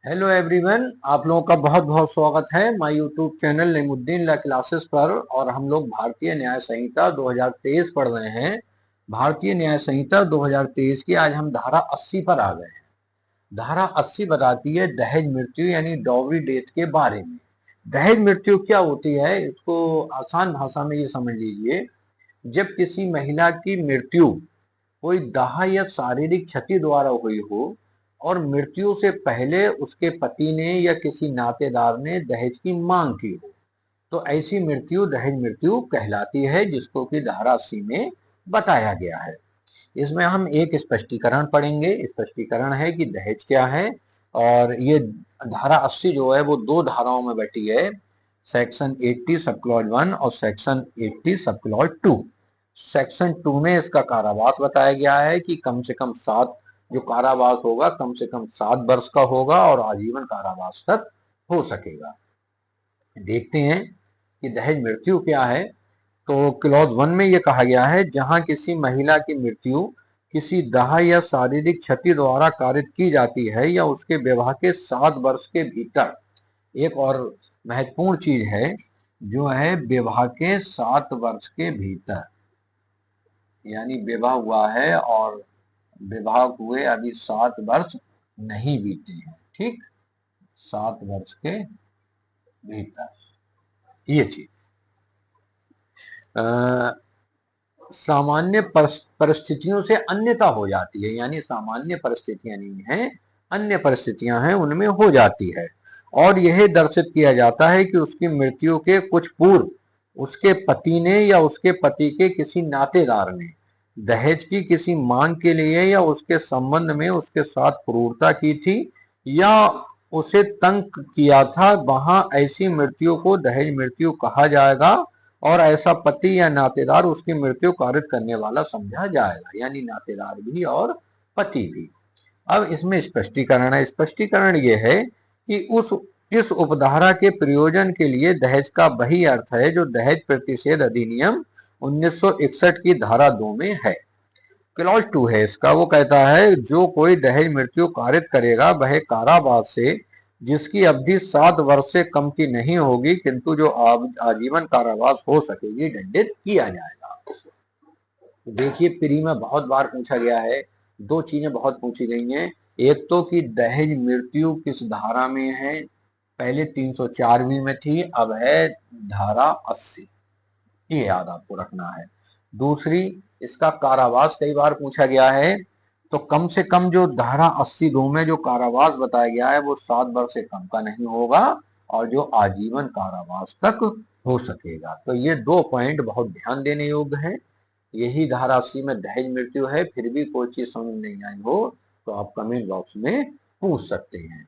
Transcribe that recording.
Hello everyone, आप लोगों का बहुत बहुत स्वागत है my YouTube channel Naimuddin law classes पर। और हम लोग भारतीय न्याय संहिता 2023 पढ़ रहे हैं। भारतीय न्याय संहिता 2023 की आज हम धारा 80 पर आ गए हैं। धारा 80 बताती है दहेज मृत्यु यानी डॉवरी डेथ के बारे में। दहेज मृत्यु क्या होती है, इसको आसान भाषा में ये समझ लीजिए। जब किसी महिला की मृत्यु कोई दाह या शारीरिक क्षति द्वारा हुई हो और मृत्यु से पहले उसके पति ने या किसी नातेदार ने दहेज की मांग की हो, तो ऐसी मृत्यु दहेज मृत्यु कहलाती है, जिसको कि धारा 80 में बताया गया है। इसमें हम एक स्पष्टीकरण पढ़ेंगे। स्पष्टीकरण है कि दहेज क्या है। और ये धारा 80 जो है वो दो धाराओं में बटी है, सेक्शन 80 सब क्लॉज 1 और सेक्शन 80 सब क्लॉज 2। सेक्शन 2 में इसका कारावास बताया गया है कि कम से कम 7, जो कारावास होगा कम से कम 7 वर्ष का होगा और आजीवन कारावास तक हो सकेगा। देखते हैं कि दहेज मृत्यु क्या है। तो क्लॉज 1 में यह कहा गया है, जहां किसी महिला की मृत्यु किसी दाह या शारीरिक क्षति द्वारा कारित की जाती है या उसके विवाह के 7 वर्ष के भीतर। एक और महत्वपूर्ण चीज है, जो है विवाह के 7 वर्ष के भीतर, यानी विवाह हुआ है और विवाह हुए अभी 7 वर्ष नहीं बीते हैं, ठीक, 7 वर्ष के भीतर ये चीज। सामान्य परिस्थितियों से अन्यथा हो जाती है, यानी सामान्य परिस्थितियां नहीं है, अन्य परिस्थितियां हैं उनमें हो जाती है। और यह दर्शित किया जाता है कि उसकी मृत्यु के कुछ पूर्व उसके पति ने या उसके पति के किसी नातेदार ने दहेज की किसी मांग के लिए या उसके संबंध में उसके साथ क्रूरता की थी या उसे तंग किया था, वहां ऐसी मृत्यु को दहेज मृत्यु कहा जाएगा और ऐसा पति या नातेदार उसकी मृत्यु कारित करने वाला समझा जाएगा, यानी नातेदार भी और पति भी। अब इसमें स्पष्टीकरण है। स्पष्टीकरण ये है कि इस उपधारा के प्रयोजन के लिए दहेज का वही अर्थ है जो दहेज प्रतिषेध अधिनियम 1961 की धारा 2 में है। क्लॉज 2 है इसका, वो कहता है जो कोई दहेज मृत्यु कारित करेगा वह कारावास से, जिसकी अवधि 7 वर्ष से कम की नहीं होगी किंतु जो आजीवन कारावास हो सकेगी, दंडित किया जाएगा। देखिए, प्री में बहुत बार पूछा गया है, दो चीजें बहुत पूछी गई हैं। एक तो कि दहेज मृत्यु किस धारा में है, पहले 304वीं में थी, अब है धारा 80, ये याद आपको रखना है। दूसरी, इसका कारावास कई बार पूछा गया है, तो कम से कम जो धारा 80(2) में जो कारावास बताया गया है वो 7 वर्ष से कम का नहीं होगा और जो आजीवन कारावास तक हो सकेगा। तो ये दो पॉइंट बहुत ध्यान देने योग्य है। यही धारा 80 में दहेज मृत्यु है। फिर भी कोई चीज समझ नहीं आई हो तो आप कमेंट बॉक्स में पूछ सकते हैं।